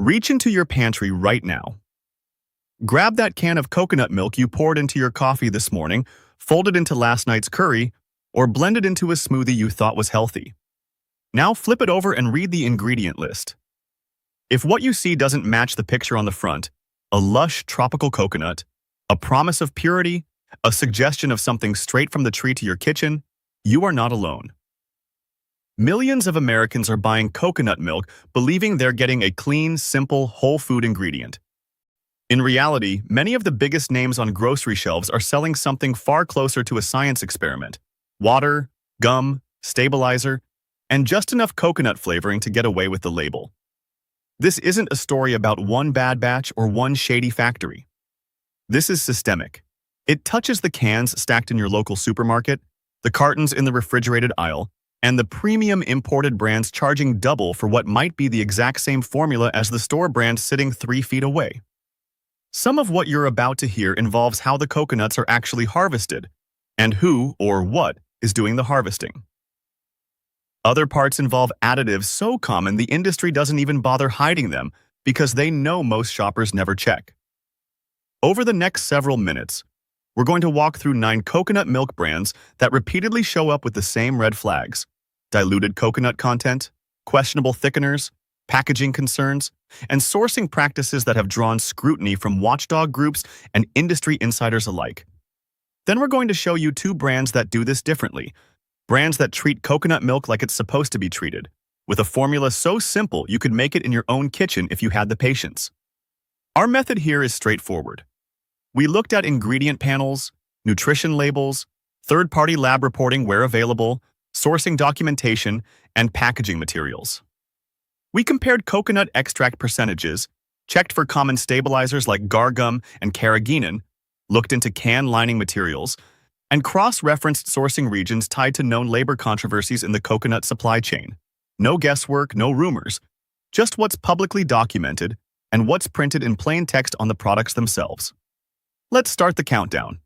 Reach into your pantry right now. Grab that can of coconut milk you poured into your coffee this morning, fold it into last night's curry, or blend it into a smoothie you thought was healthy. Now flip it over and read the ingredient list. If what you see doesn't match the picture on the front, a lush tropical coconut, a promise of purity, a suggestion of something straight from the tree to your kitchen, you are not alone. Millions of Americans are buying coconut milk believing they're getting a clean, simple, whole food ingredient. In reality, many of the biggest names on grocery shelves are selling something far closer to a science experiment: water, gum, stabilizer, and just enough coconut flavoring to get away with the label. This isn't a story about one bad batch or one shady factory. This is systemic. It touches the cans stacked in your local supermarket, the cartons in the refrigerated aisle, and the premium imported brands charging double for what might be the exact same formula as the store brand sitting 3 feet away. Some of what you're about to hear involves how the coconuts are actually harvested, and who or what is doing the harvesting. Other parts involve additives so common the industry doesn't even bother hiding them because they know most shoppers never check. Over the next several minutes, we're going to walk through 9 coconut milk brands that repeatedly show up with the same red flags: diluted coconut content, questionable thickeners, packaging concerns, and sourcing practices that have drawn scrutiny from watchdog groups and industry insiders alike. Then we're going to show you 2 brands that do this differently, brands that treat coconut milk like it's supposed to be treated, with a formula so simple you could make it in your own kitchen if you had the patience. Our method here is straightforward. We looked at ingredient panels, nutrition labels, third-party lab reporting where available, sourcing documentation, and packaging materials. We compared coconut extract percentages, checked for common stabilizers like gar gum and carrageenan, looked into can lining materials, and cross-referenced sourcing regions tied to known labor controversies in the coconut supply chain. No guesswork, no rumors, just what's publicly documented and what's printed in plain text on the products themselves. Let's start the countdown.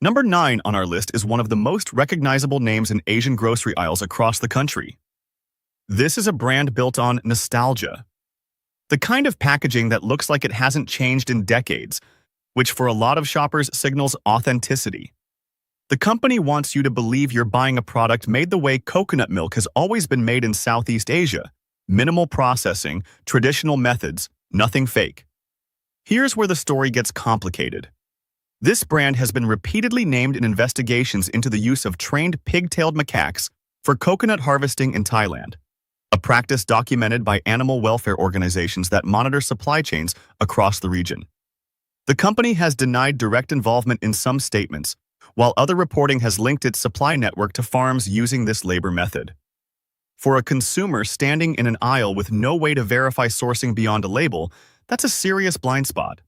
Number 9 on our list is one of the most recognizable names in Asian grocery aisles across the country. This is a brand built on nostalgia. The kind of packaging that looks like it hasn't changed in decades, which for a lot of shoppers signals authenticity. The company wants you to believe you're buying a product made the way coconut milk has always been made in Southeast Asia: minimal processing, traditional methods, nothing fake. Here's where the story gets complicated. This brand has been repeatedly named in investigations into the use of trained pig-tailed macaques for coconut harvesting in Thailand, a practice documented by animal welfare organizations that monitor supply chains across the region. The company has denied direct involvement in some statements, while other reporting has linked its supply network to farms using this labor method. For a consumer standing in an aisle with no way to verify sourcing beyond a label, that's a serious blind spot.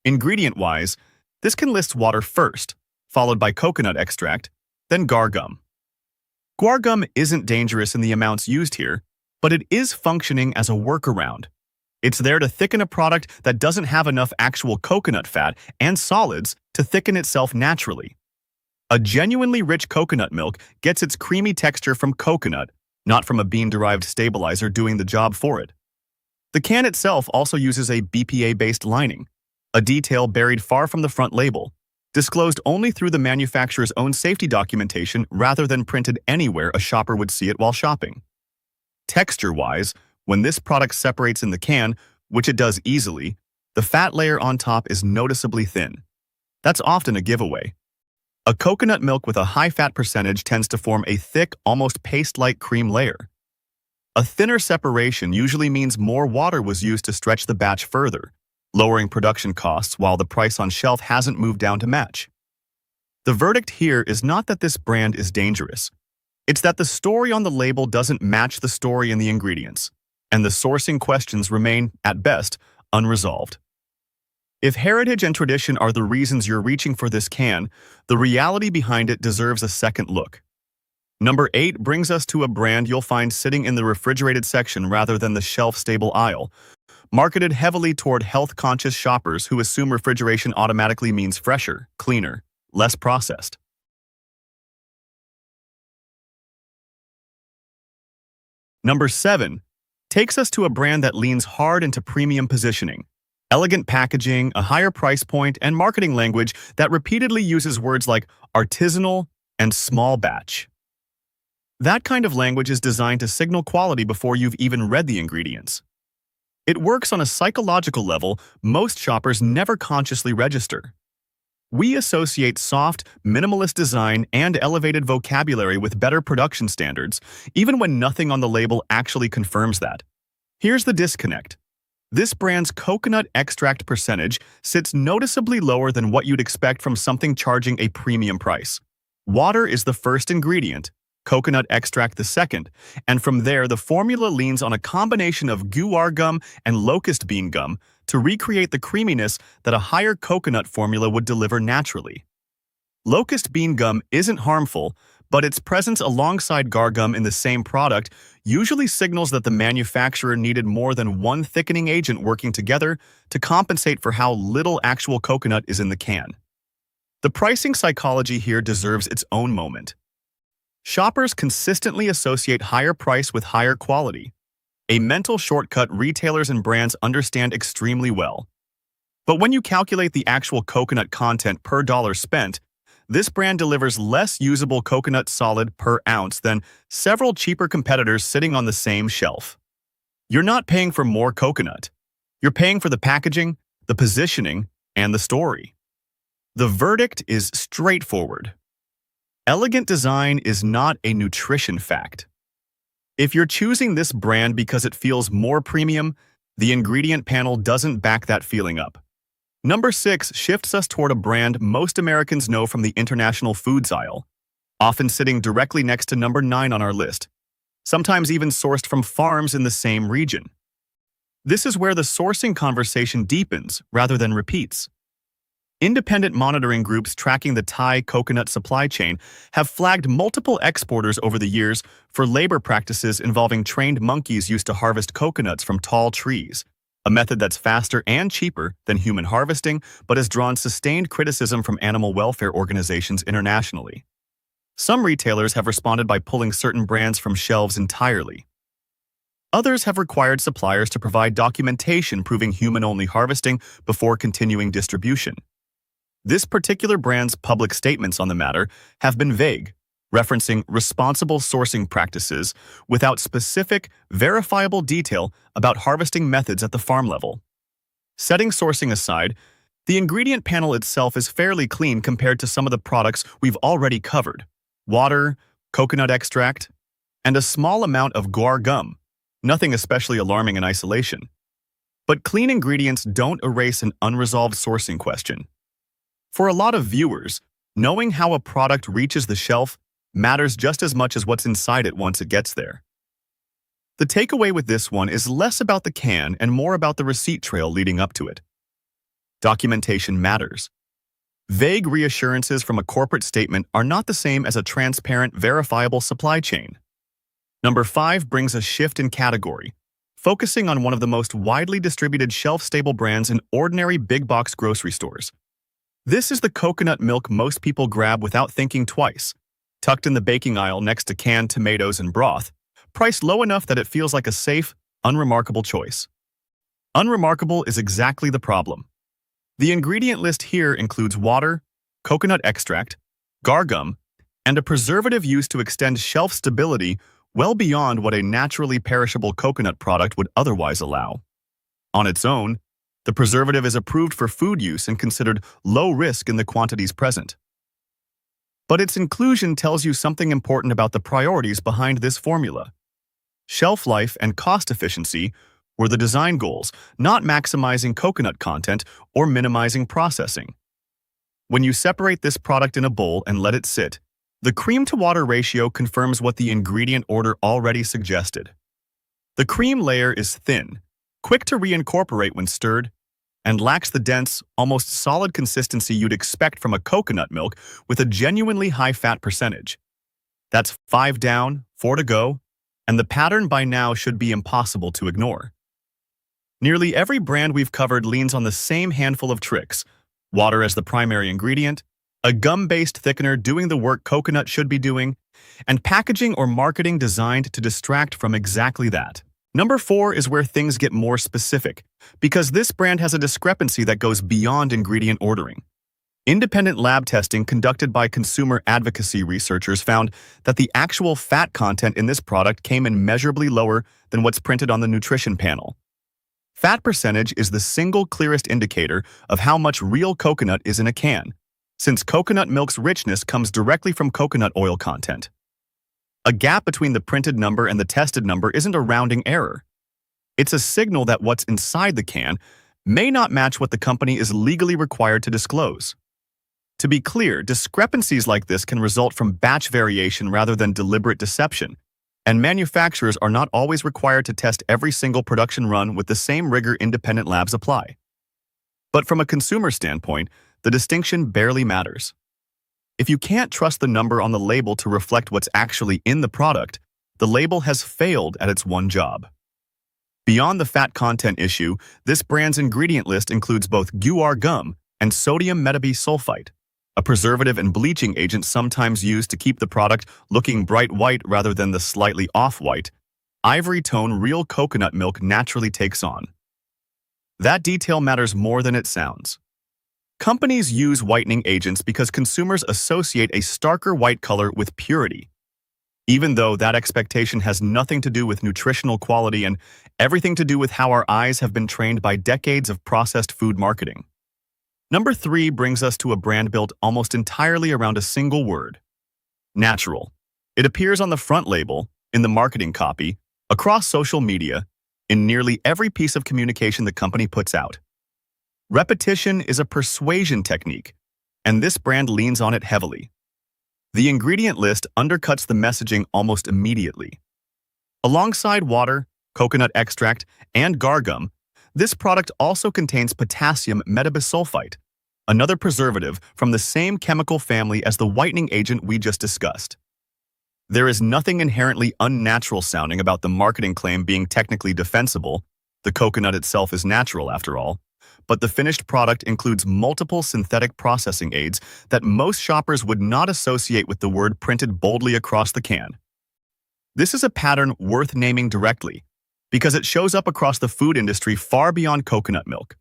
Ingredient-wise, this can list water first, followed by coconut extract, then gar gum. Guar gum isn't dangerous in the amounts used here, but it is functioning as a workaround. It's there to thicken a product that doesn't have enough actual coconut fat and solids to thicken itself naturally. A genuinely rich coconut milk gets its creamy texture from coconut, not from a bean-derived stabilizer doing the job for it. The can itself also uses a BPA-based lining, a detail buried far from the front label, disclosed only through the manufacturer's own safety documentation rather than printed anywhere a shopper would see it while shopping. Texture-wise, when this product separates in the can, which it does easily, the fat layer on top is noticeably thin. That's often a giveaway. A coconut milk with a high fat percentage tends to form a thick, almost paste-like cream layer. A thinner separation usually means more water was used to stretch the batch further, lowering production costs while the price on shelf hasn't moved down to match. The verdict here is not that this brand is dangerous. It's that the story on the label doesn't match the story in the ingredients, and the sourcing questions remain, at best, unresolved. If heritage and tradition are the reasons you're reaching for this can, the reality behind it deserves a second look. Number 8 brings us to a brand you'll find sitting in the refrigerated section rather than the shelf-stable aisle, marketed heavily toward health-conscious shoppers who assume refrigeration automatically means fresher, cleaner, less processed. Number 7. takes us to a brand that leans hard into premium positioning. Elegant packaging, a higher price point, and marketing language that repeatedly uses words like artisanal and small batch. That kind of language is designed to signal quality before you've even read the ingredients. It works on a psychological level most shoppers never consciously register. We associate soft, minimalist design and elevated vocabulary with better production standards, even when nothing on the label actually confirms that. Here's the disconnect. This brand's coconut extract percentage sits noticeably lower than what you'd expect from something charging a premium price. Water is the first ingredient, coconut extract the second, and from there the formula leans on a combination of guar gum and locust bean gum to recreate the creaminess that a higher coconut formula would deliver naturally. Locust bean gum isn't harmful, but its presence alongside guar gum in the same product usually signals that the manufacturer needed more than one thickening agent working together to compensate for how little actual coconut is in the can. The pricing psychology here deserves its own moment. Shoppers consistently associate higher price with higher quality, a mental shortcut retailers and brands understand extremely well. But when you calculate the actual coconut content per dollar spent, this brand delivers less usable coconut solid per ounce than several cheaper competitors sitting on the same shelf. You're not paying for more coconut. You're paying for the packaging, the positioning, and the story. The verdict is straightforward. Elegant design is not a nutrition fact. If you're choosing this brand because it feels more premium, the ingredient panel doesn't back that feeling up. Number 6 shifts us toward a brand most Americans know from the international foods aisle, often sitting directly next to number 9 on our list, sometimes even sourced from farms in the same region. This is where the sourcing conversation deepens rather than repeats. Independent monitoring groups tracking the Thai coconut supply chain have flagged multiple exporters over the years for labor practices involving trained monkeys used to harvest coconuts from tall trees, a method that's faster and cheaper than human harvesting but has drawn sustained criticism from animal welfare organizations internationally. Some retailers have responded by pulling certain brands from shelves entirely. Others have required suppliers to provide documentation proving human-only harvesting before continuing distribution. This particular brand's public statements on the matter have been vague, referencing responsible sourcing practices without specific, verifiable detail about harvesting methods at the farm level. Setting sourcing aside, the ingredient panel itself is fairly clean compared to some of the products we've already covered: water, coconut extract, and a small amount of guar gum, nothing especially alarming in isolation. But clean ingredients don't erase an unresolved sourcing question. For a lot of viewers, knowing how a product reaches the shelf matters just as much as what's inside it once it gets there. The takeaway with this one is less about the can and more about the receipt trail leading up to it. Documentation matters. Vague reassurances from a corporate statement are not the same as a transparent, verifiable supply chain. Number 5 brings a shift in category, focusing on one of the most widely distributed shelf-stable brands in ordinary big-box grocery stores. This is the coconut milk most people grab without thinking twice, tucked in the baking aisle next to canned tomatoes and broth, priced low enough that it feels like a safe, unremarkable choice. Unremarkable is exactly the problem. The ingredient list here includes water, coconut extract, guar gum, and a preservative used to extend shelf stability well beyond what a naturally perishable coconut product would otherwise allow. On its own, the preservative is approved for food use and considered low risk in the quantities present. But its inclusion tells you something important about the priorities behind this formula. Shelf life and cost efficiency were the design goals, not maximizing coconut content or minimizing processing. When you separate this product in a bowl and let it sit, the cream-to-water ratio confirms what the ingredient order already suggested. The cream layer is thin, quick to reincorporate when stirred, and lacks the dense, almost solid consistency you'd expect from a coconut milk with a genuinely high fat percentage. That's 5 down, 4 to go, and the pattern by now should be impossible to ignore. Nearly every brand we've covered leans on the same handful of tricks: water as the primary ingredient, a gum-based thickener doing the work coconut should be doing, and packaging or marketing designed to distract from exactly that. Number 4 is where things get more specific, because this brand has a discrepancy that goes beyond ingredient ordering. Independent lab testing conducted by consumer advocacy researchers found that the actual fat content in this product came in measurably lower than what's printed on the nutrition panel. Fat percentage is the single clearest indicator of how much real coconut is in a can, since coconut milk's richness comes directly from coconut oil content. A gap between the printed number and the tested number isn't a rounding error. It's a signal that what's inside the can may not match what the company is legally required to disclose. To be clear, discrepancies like this can result from batch variation rather than deliberate deception, and manufacturers are not always required to test every single production run with the same rigor independent labs apply. But from a consumer standpoint, the distinction barely matters. If you can't trust the number on the label to reflect what's actually in the product, the label has failed at its one job. Beyond the fat content issue, this brand's ingredient list includes both guar gum and sodium metabisulfite, a preservative and bleaching agent sometimes used to keep the product looking bright white rather than the slightly off-white, ivory tone real coconut milk naturally takes on. That detail matters more than it sounds. Companies use whitening agents because consumers associate a starker white color with purity, even though that expectation has nothing to do with nutritional quality and everything to do with how our eyes have been trained by decades of processed food marketing. Number 3 brings us to a brand built almost entirely around a single word: natural. It appears on the front label, in the marketing copy, across social media, in nearly every piece of communication the company puts out. Repetition is a persuasion technique, and this brand leans on it heavily. The ingredient list undercuts the messaging almost immediately. Alongside water, coconut extract, and guar gum, this product also contains potassium metabisulfite, another preservative from the same chemical family as the whitening agent we just discussed. There is nothing inherently unnatural sounding about the marketing claim being technically defensible. The coconut itself is natural, after all, but the finished product includes multiple synthetic processing aids that most shoppers would not associate with the word printed boldly across the can. This is a pattern worth naming directly, because it shows up across the food industry far beyond coconut milk.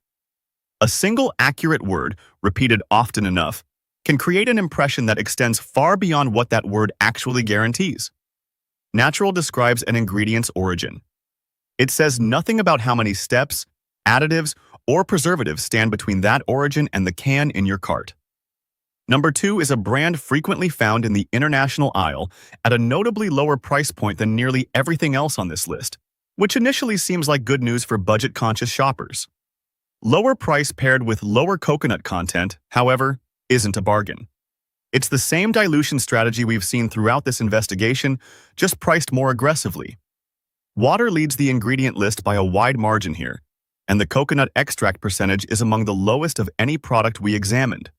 A single accurate word, repeated often enough, can create an impression that extends far beyond what that word actually guarantees. Natural describes an ingredient's origin. It says nothing about how many steps, additives, or preservatives stand between that origin and the can in your cart. Number 2 is a brand frequently found in the international aisle at a notably lower price point than nearly everything else on this list, which initially seems like good news for budget-conscious shoppers. Lower price paired with lower coconut content, however, isn't a bargain. It's the same dilution strategy we've seen throughout this investigation, just priced more aggressively. Water leads the ingredient list by a wide margin here, and the coconut extract percentage is among the lowest of any product we examined.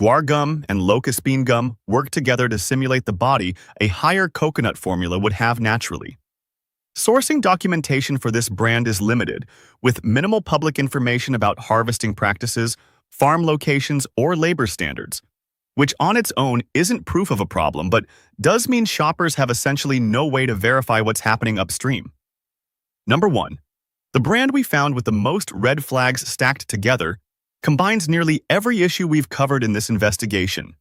Guar gum and locust bean gum work together to simulate the body a higher coconut formula would have naturally. Sourcing documentation for this brand is limited, with minimal public information about harvesting practices, farm locations, or labor standards, which on its own isn't proof of a problem but does mean shoppers have essentially no way to verify what's happening upstream. Number 1. The brand we found with the most red flags stacked together combines nearly every issue we've covered in this investigation.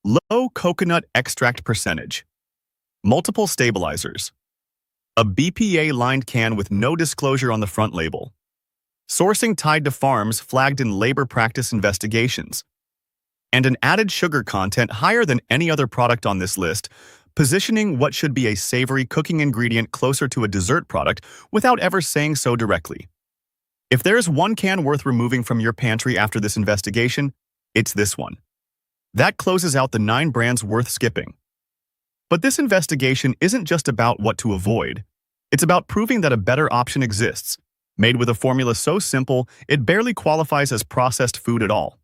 Low coconut extract percentage. Multiple stabilizers. A BPA-lined can with no disclosure on the front label. Sourcing tied to farms flagged in labor practice investigations. And an added sugar content higher than any other product on this list, positioning what should be a savory cooking ingredient closer to a dessert product without ever saying so directly. If there's one can worth removing from your pantry after this investigation, it's this one. That closes out the 9 brands worth skipping. But this investigation isn't just about what to avoid. It's about proving that a better option exists, made with a formula so simple it barely qualifies as processed food at all.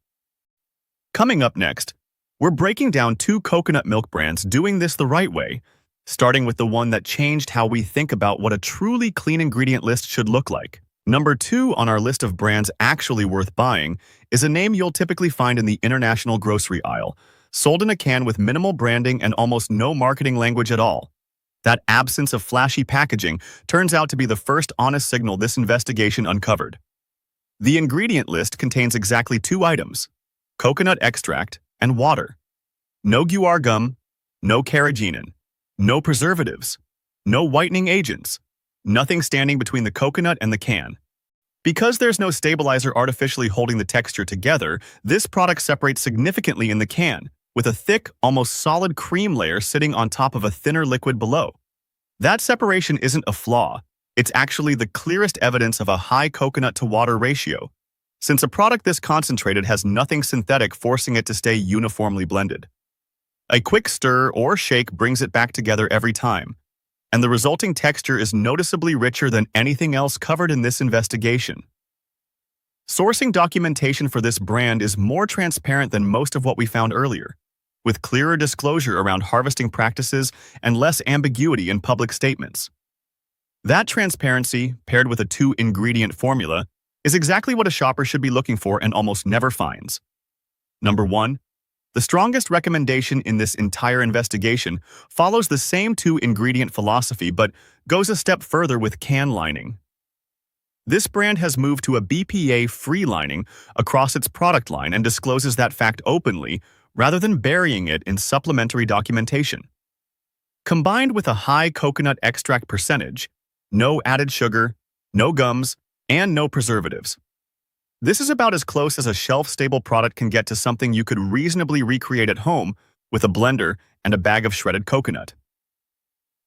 Coming up next, we're breaking down 2 coconut milk brands doing this the right way, starting with the one that changed how we think about what a truly clean ingredient list should look like. Number 2 on our list of brands actually worth buying is a name you'll typically find in the international grocery aisle, sold in a can with minimal branding and almost no marketing language at all. That absence of flashy packaging turns out to be the first honest signal this investigation uncovered. The ingredient list contains exactly two items: coconut extract and water. No guar gum, no carrageenan, no preservatives, no whitening agents, nothing standing between the coconut and the can. Because there's no stabilizer artificially holding the texture together, this product separates significantly in the can, with a thick, almost solid cream layer sitting on top of a thinner liquid below. That separation isn't a flaw, it's actually the clearest evidence of a high coconut-to-water ratio, since a product this concentrated has nothing synthetic forcing it to stay uniformly blended. A quick stir or shake brings it back together every time, and the resulting texture is noticeably richer than anything else covered in this investigation. Sourcing documentation for this brand is more transparent than most of what we found earlier, with clearer disclosure around harvesting practices and less ambiguity in public statements. That transparency, paired with a two-ingredient formula, is exactly what a shopper should be looking for and almost never finds. Number 1. The strongest recommendation in this entire investigation follows the same two-ingredient philosophy but goes a step further with can lining. This brand has moved to a BPA-free lining across its product line and discloses that fact openly rather than burying it in supplementary documentation. Combined with a high coconut extract percentage, no added sugar, no gums, and no preservatives. This is about as close as a shelf-stable product can get to something you could reasonably recreate at home with a blender and a bag of shredded coconut.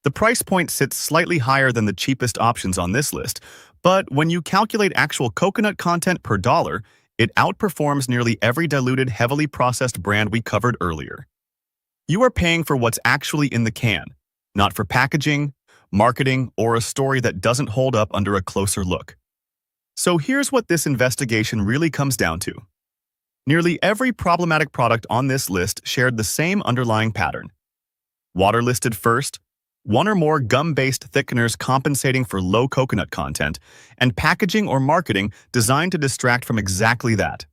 The price point sits slightly higher than the cheapest options on this list, but when you calculate actual coconut content per dollar, it outperforms nearly every diluted, heavily processed brand we covered earlier. You are paying for what's actually in the can, not for packaging, marketing, or a story that doesn't hold up under a closer look. So here's what this investigation really comes down to. Nearly every problematic product on this list shared the same underlying pattern. Water listed first, one or more gum-based thickeners compensating for low coconut content, and packaging or marketing designed to distract from exactly that.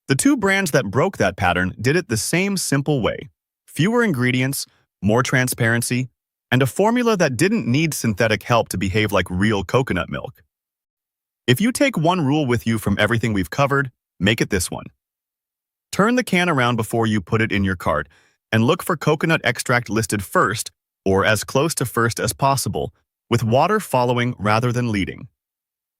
The two brands that broke that pattern did it the same simple way: fewer ingredients, more transparency, and a formula that didn't need synthetic help to behave like real coconut milk. If you take one rule with you from everything we've covered, make it this one. Turn the can around before you put it in your cart and look for coconut extract listed first, or as close to first as possible, with water following rather than leading.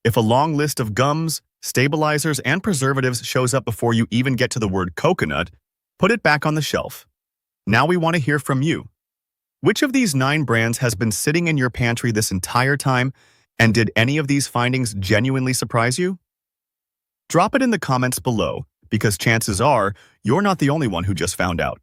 If a long list of gums, stabilizers, and preservatives shows up before you even get to the word coconut, put it back on the shelf. Now we want to hear from you. Which of these 9 brands has been sitting in your pantry this entire time, and did any of these findings genuinely surprise you? Drop it in the comments below, because chances are you're not the only one who just found out.